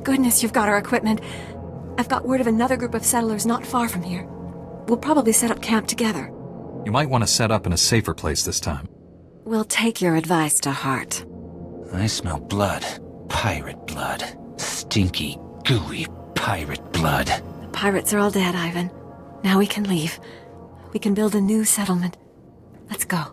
goodness you've got our equipment. I've got word of another group of settlers not far from here. We'll probably set up camp together. You might want to set up in a safer place this time. We'll take your advice to heart. I smell blood. Pirate blood. Stinky, gooey pirate blood. The pirates are all dead, Ivan. Now we can leave. We can build a new settlement. Let's go.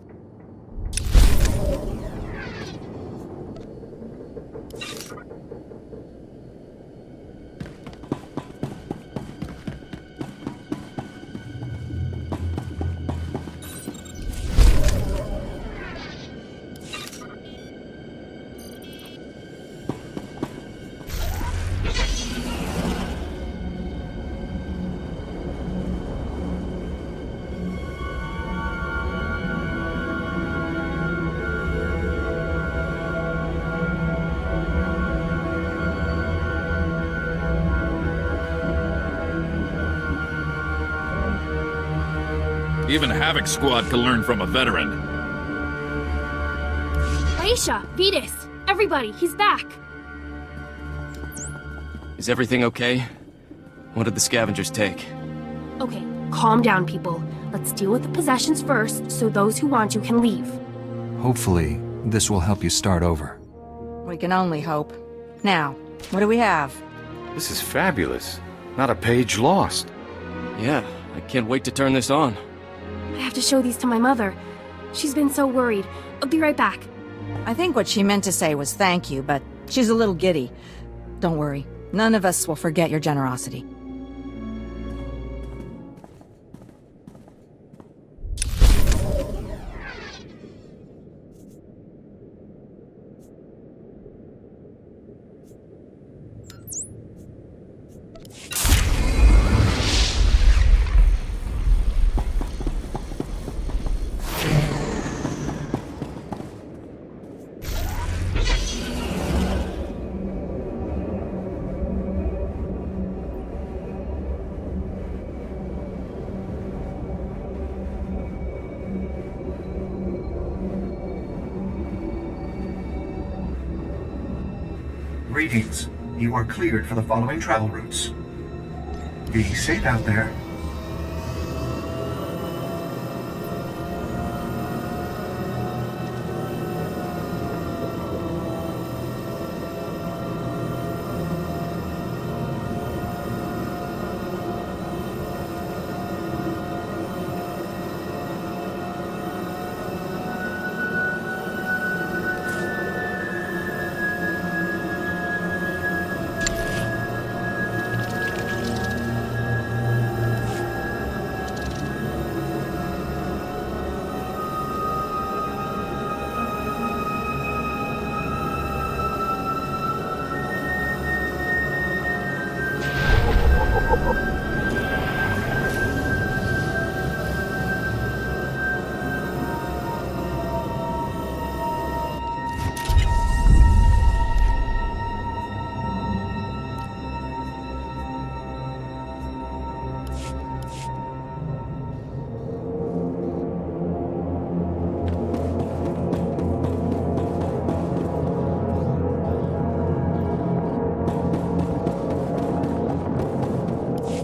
Even Havoc Squad can learn from a veteran. Aisha, Vitas, everybody, he's back. Is everything okay? What did the scavengers take? Okay, calm down, people. Let's deal with the possessions first, so those who want you can leave. Hopefully, this will help you start over. We can only hope. Now, what do we have? This is fabulous. Not a page lost. Yeah, I can't wait to turn this on. I have to show these to my mother. She's been so worried. I'll be right back. I think what she meant to say was thank you, but she's a little giddy. Don't worry. None of us will forget your generosity. Greetings. You are cleared for the following travel routes. Be safe out there.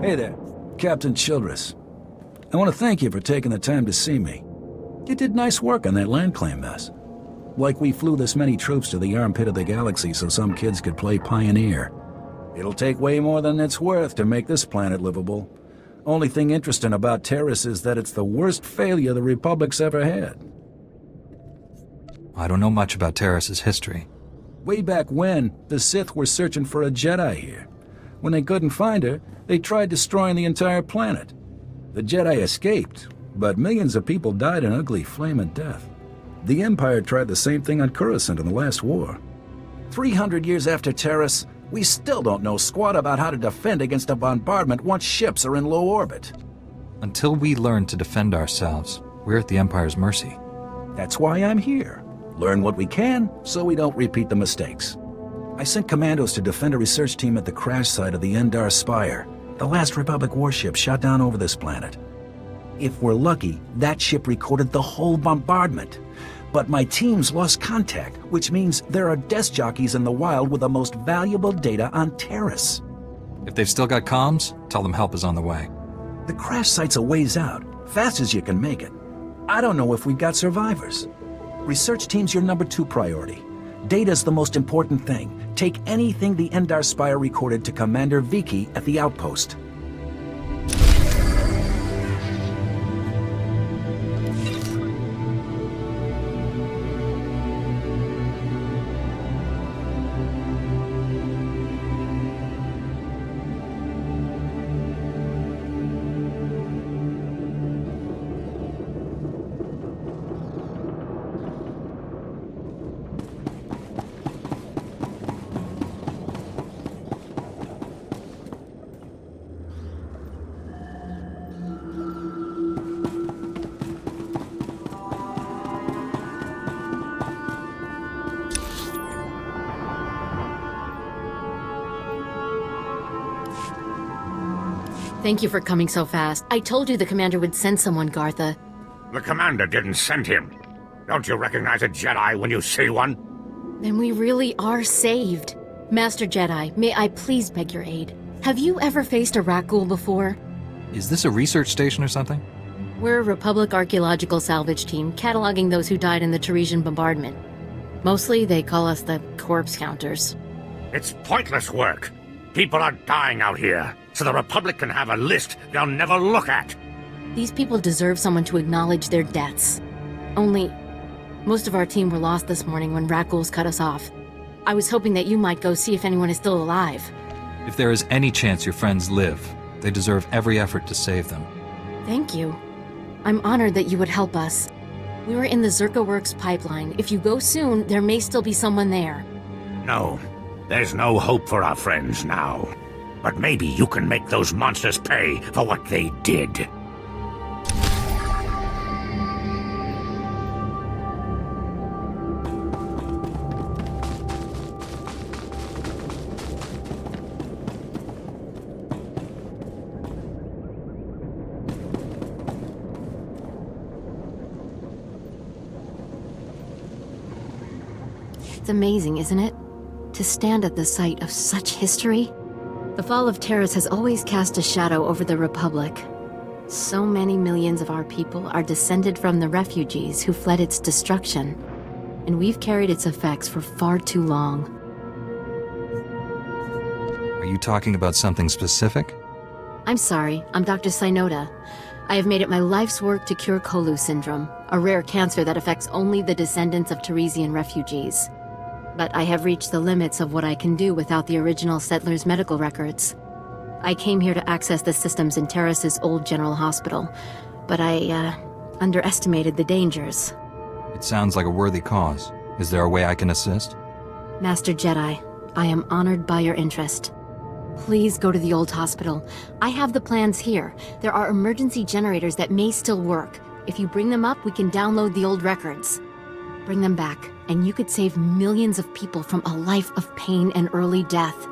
Hey there, Captain Childress. I want to thank you for taking the time to see me. You did nice work on that land claim mess. Like we flew this many troops to the armpit of the galaxy so some kids could play pioneer. It'll take way more than it's worth to make this planet livable. Only thing interesting about Terrace is that it's the worst failure the Republic's ever had. I don't know much about Terrace's history. Way back when, the Sith were searching for a Jedi here. When they couldn't find her, they tried destroying the entire planet. The Jedi escaped, but millions of people died an ugly flaming death. The Empire tried the same thing on Coruscant in the last war. 300 years after Terrace, we still don't know squat about how to defend against a bombardment once ships are in low orbit. Until we learn to defend ourselves, we're at the Empire's mercy. That's why I'm here. Learn what we can, so we don't repeat the mistakes. I sent commandos to defend a research team at the crash site of the Endar Spire, the last Republic warship shot down over this planet. If we're lucky, that ship recorded the whole bombardment. But my team's lost contact, which means there are desk jockeys in the wild with the most valuable data on Terrace. If they've still got comms, tell them help is on the way. The crash site's a ways out, fast as you can make it. I don't know if we've got survivors. Research team's your number 2 priority. Data's the most important thing. Take anything the Endar Spire recorded to Commander Viki at the outpost. Thank you for coming so fast. I told you the commander would send someone, Gartha. The commander didn't send him. Don't you recognize a Jedi when you see one? Then we really are saved. Master Jedi, may I please beg your aid? Have you ever faced a Rakghoul before? Is this a research station or something? We're a Republic archaeological salvage team, cataloging those who died in the Teresian bombardment. Mostly, they call us the corpse counters. It's pointless work. People are dying out here, so the Republic can have a list they'll never look at. These people deserve someone to acknowledge their deaths. Only, most of our team were lost this morning when Rakghouls cut us off. I was hoping that you might go see if anyone is still alive. If there is any chance your friends live, they deserve every effort to save them. Thank you. I'm honored that you would help us. We were in the Zerka Works pipeline. If you go soon, there may still be someone there. No, there's no hope for our friends now. But maybe you can make those monsters pay for what they did. It's amazing, isn't it? To stand at the site of such history. The fall of Terrace has always cast a shadow over the Republic. So many millions of our people are descended from the refugees who fled its destruction, and we've carried its effects for far too long. Are you talking about something specific? I'm sorry, I'm Dr. Synoda. I have made it my life's work to cure Kolu syndrome, a rare cancer that affects only the descendants of Teresian refugees. But I have reached the limits of what I can do without the original settlers' medical records. I came here to access the systems in Terrace's old general hospital, but I, underestimated the dangers. It sounds like a worthy cause. Is there a way I can assist? Master Jedi, I am honored by your interest. Please go to the old hospital. I have the plans here. There are emergency generators that may still work. If you bring them up, we can download the old records. Bring them back, and you could save millions of people from a life of pain and early death.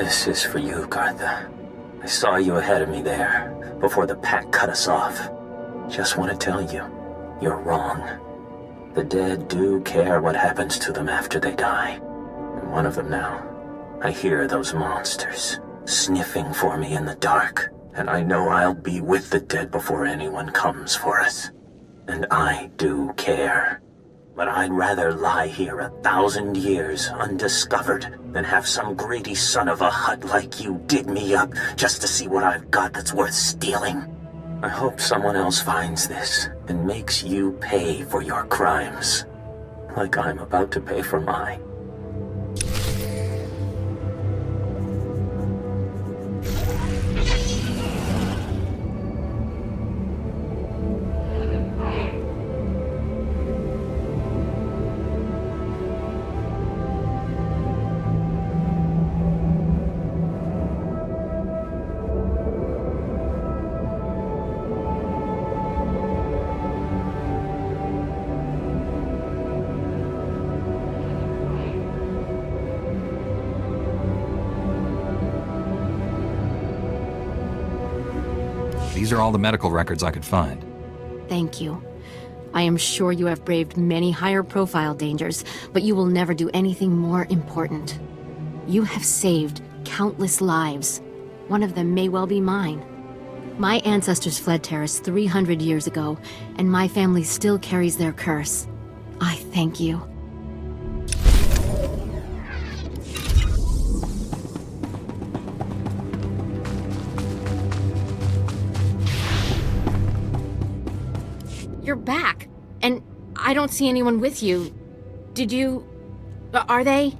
This is for you, Gartha. I saw you ahead of me there, before the pack cut us off. Just want to tell you, you're wrong. The dead do care what happens to them after they die. I'm one of them now. I hear those monsters sniffing for me in the dark, and I know I'll be with the dead before anyone comes for us. And I do care. But I'd rather lie here 1,000 years undiscovered than have some greedy son of a hut like you dig me up just to see what I've got that's worth stealing. I hope someone else finds this and makes you pay for your crimes, like I'm about to pay for mine. These are all the medical records I could find. Thank you. I am sure you have braved many higher-profile dangers, but you will never do anything more important. You have saved countless lives. One of them may well be mine. My ancestors fled Terrace 300 years ago, and my family still carries their curse. I thank you. You're back, and I don't see anyone with you. Did you... are they?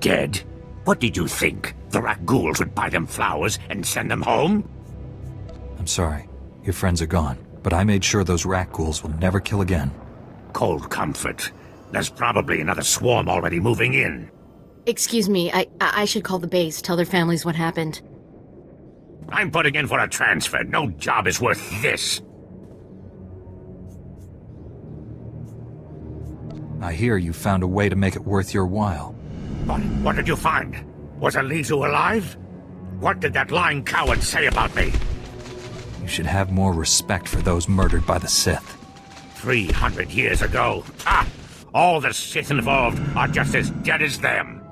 Dead? What did you think? The rat ghouls would buy them flowers and send them home? I'm sorry. Your friends are gone, but I made sure those rat ghouls will never kill again. Cold comfort. There's probably another swarm already moving in. Excuse me, I should call the base, tell their families what happened. I'm putting in for a transfer. No job is worth this. I hear you found a way to make it worth your while. What did you find? Was Elizu alive? What did that lying coward say about me? You should have more respect for those murdered by the Sith. 300 years ago. Ha! All the Sith involved are just as dead as them.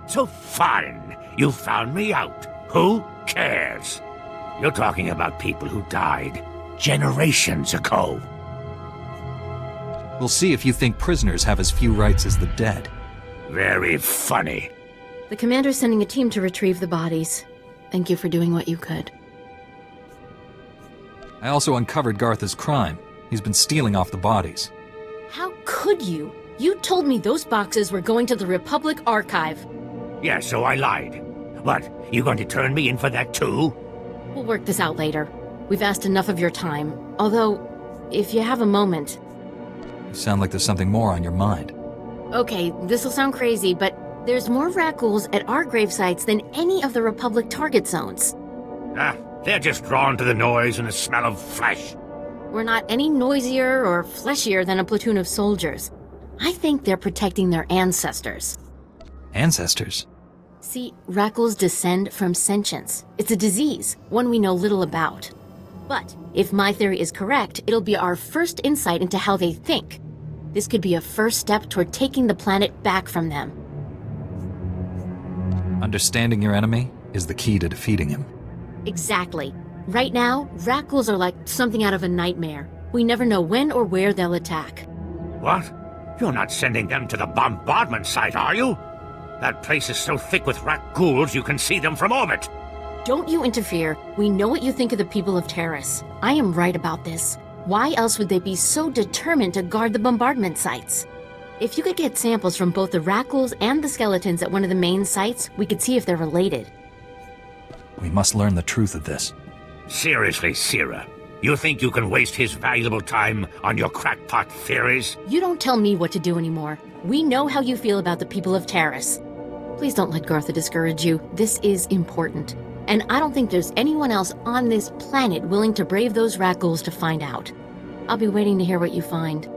So fine, you found me out. Who cares? You're talking about people who died generations ago. We'll see if you think prisoners have as few rights as the dead. Very funny. The commander's sending a team to retrieve the bodies. Thank you for doing what you could. I also uncovered Gartha's crime. He's been stealing off the bodies. How could you? You told me those boxes were going to the Republic archive. Yeah, so I lied. What, you going to turn me in for that too? We'll work this out later. We've asked enough of your time. Although, if you have a moment... You sound like there's something more on your mind. Okay, this'll sound crazy, but there's more rat ghouls at our grave sites than any of the Republic target zones. They're just drawn to the noise and the smell of flesh. We're not any noisier or fleshier than a platoon of soldiers. I think they're protecting their ancestors. Ancestors? See, rat ghouls descend from sentience. It's a disease, one we know little about. But if my theory is correct, it'll be our first insight into how they think. This could be a first step toward taking the planet back from them. Understanding your enemy is the key to defeating him. Exactly. Right now, rat ghouls are like something out of a nightmare. We never know when or where they'll attack. What? You're not sending them to the bombardment site, are you? That place is so thick with rat ghouls you can see them from orbit. Don't you interfere. We know what you think of the people of Terrace. I am right about this. Why else would they be so determined to guard the bombardment sites? If you could get samples from both the rat ghouls and the skeletons at one of the main sites, we could see if they're related. We must learn the truth of this. Seriously, Sierra, you think you can waste his valuable time on your crackpot theories? You don't tell me what to do anymore. We know how you feel about the people of Terrace. Please don't let Gartha discourage you. This is important. And I don't think there's anyone else on this planet willing to brave those rat ghouls to find out. I'll be waiting to hear what you find.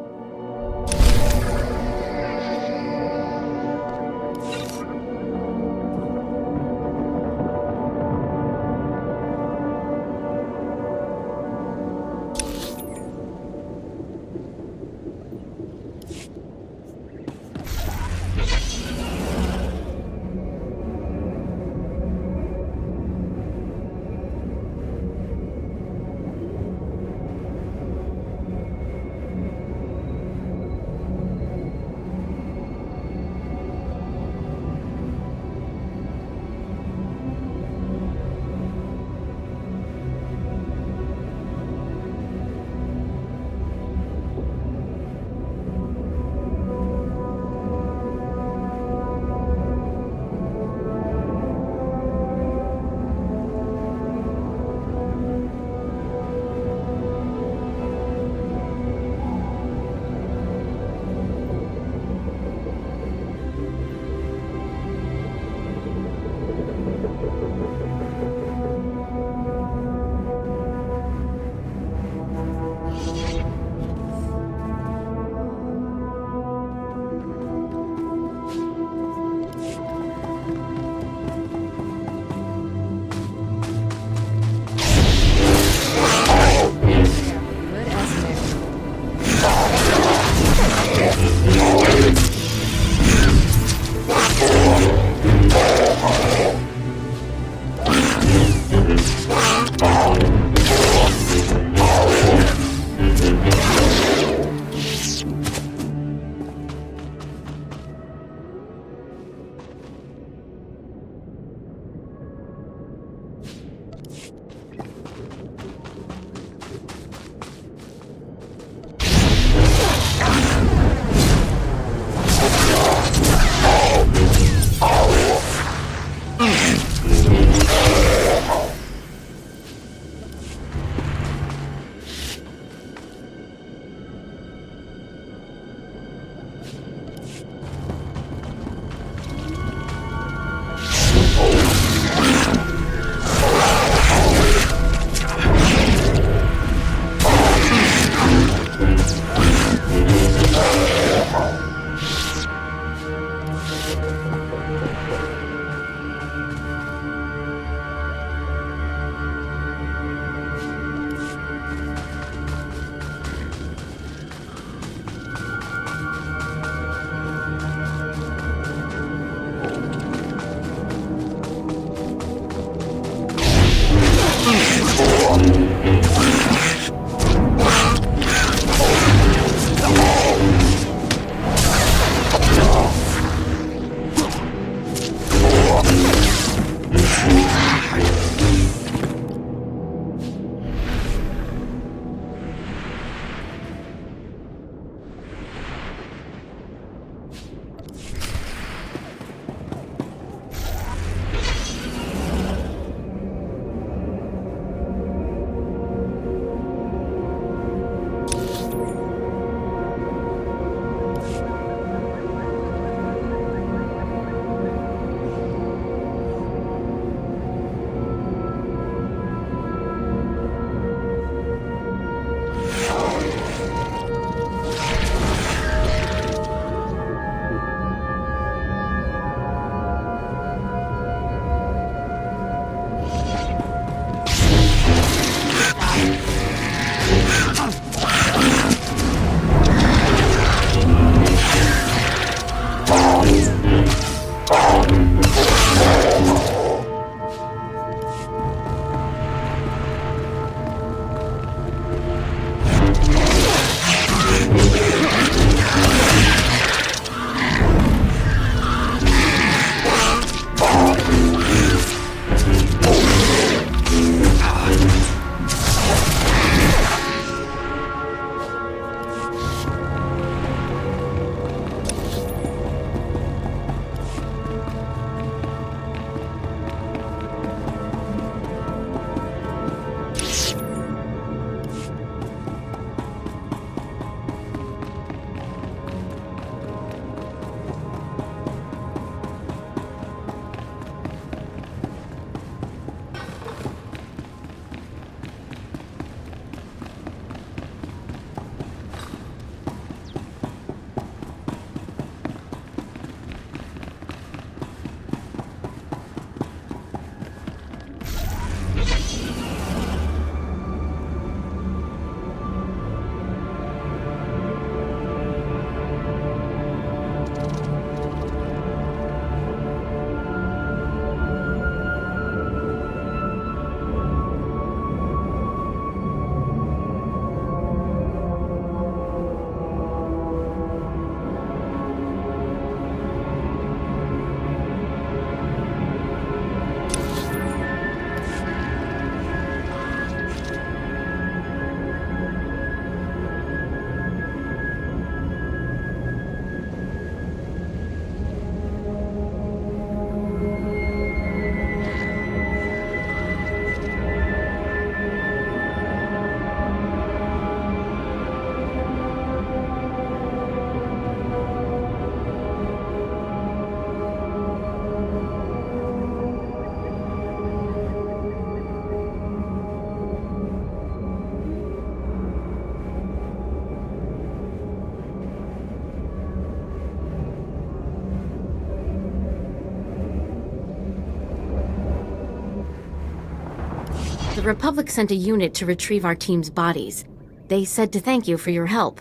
Republic sent a unit to retrieve our team's bodies. They said to thank you for your help.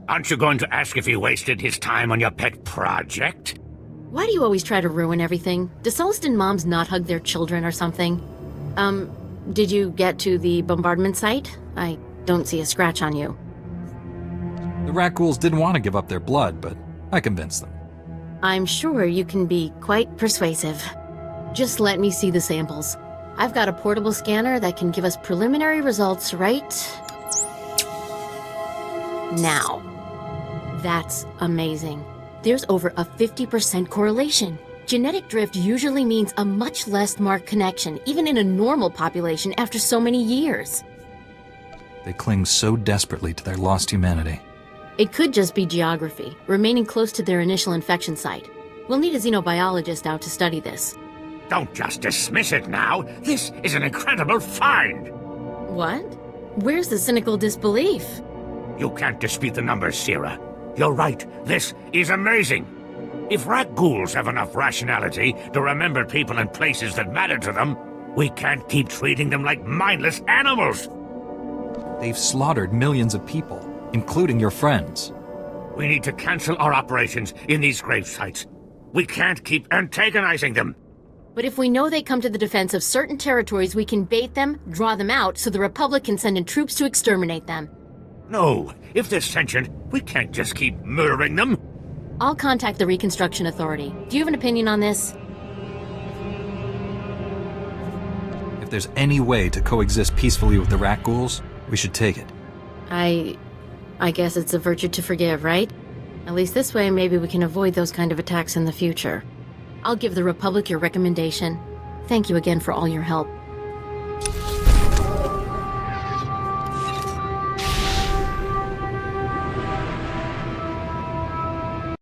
Aren't you going to ask if he wasted his time on your pet project? Why do you always try to ruin everything? Do Sullustan moms not hug their children or something? Did you get to the bombardment site? I don't see a scratch on you. The rat ghouls didn't want to give up their blood, but I convinced them. I'm sure you can be quite persuasive. Just let me see the samples. I've got a portable scanner that can give us preliminary results right now. That's amazing. There's over a 50% correlation. Genetic drift usually means a much less marked connection, even in a normal population after so many years. They cling so desperately to their lost humanity. It could just be geography, remaining close to their initial infection site. We'll need a xenobiologist out to study this. Don't just dismiss it now. This is an incredible find. What? Where's the cynical disbelief? You can't dispute the numbers, Sierra. You're right. This is amazing. If rat ghouls have enough rationality to remember people and places that matter to them, we can't keep treating them like mindless animals. They've slaughtered millions of people, including your friends. We need to cancel our operations in these grave sites. We can't keep antagonizing them. But if we know they come to the defense of certain territories, we can bait them, draw them out, so the Republic can send in troops to exterminate them. No, if they're sentient, we can't just keep murdering them. I'll contact the Reconstruction Authority. Do you have an opinion on this? If there's any way to coexist peacefully with the rat ghouls, we should take it. I guess it's a virtue to forgive, right? At least this way, maybe we can avoid those kind of attacks in the future. I'll give the Republic your recommendation. Thank you again for all your help.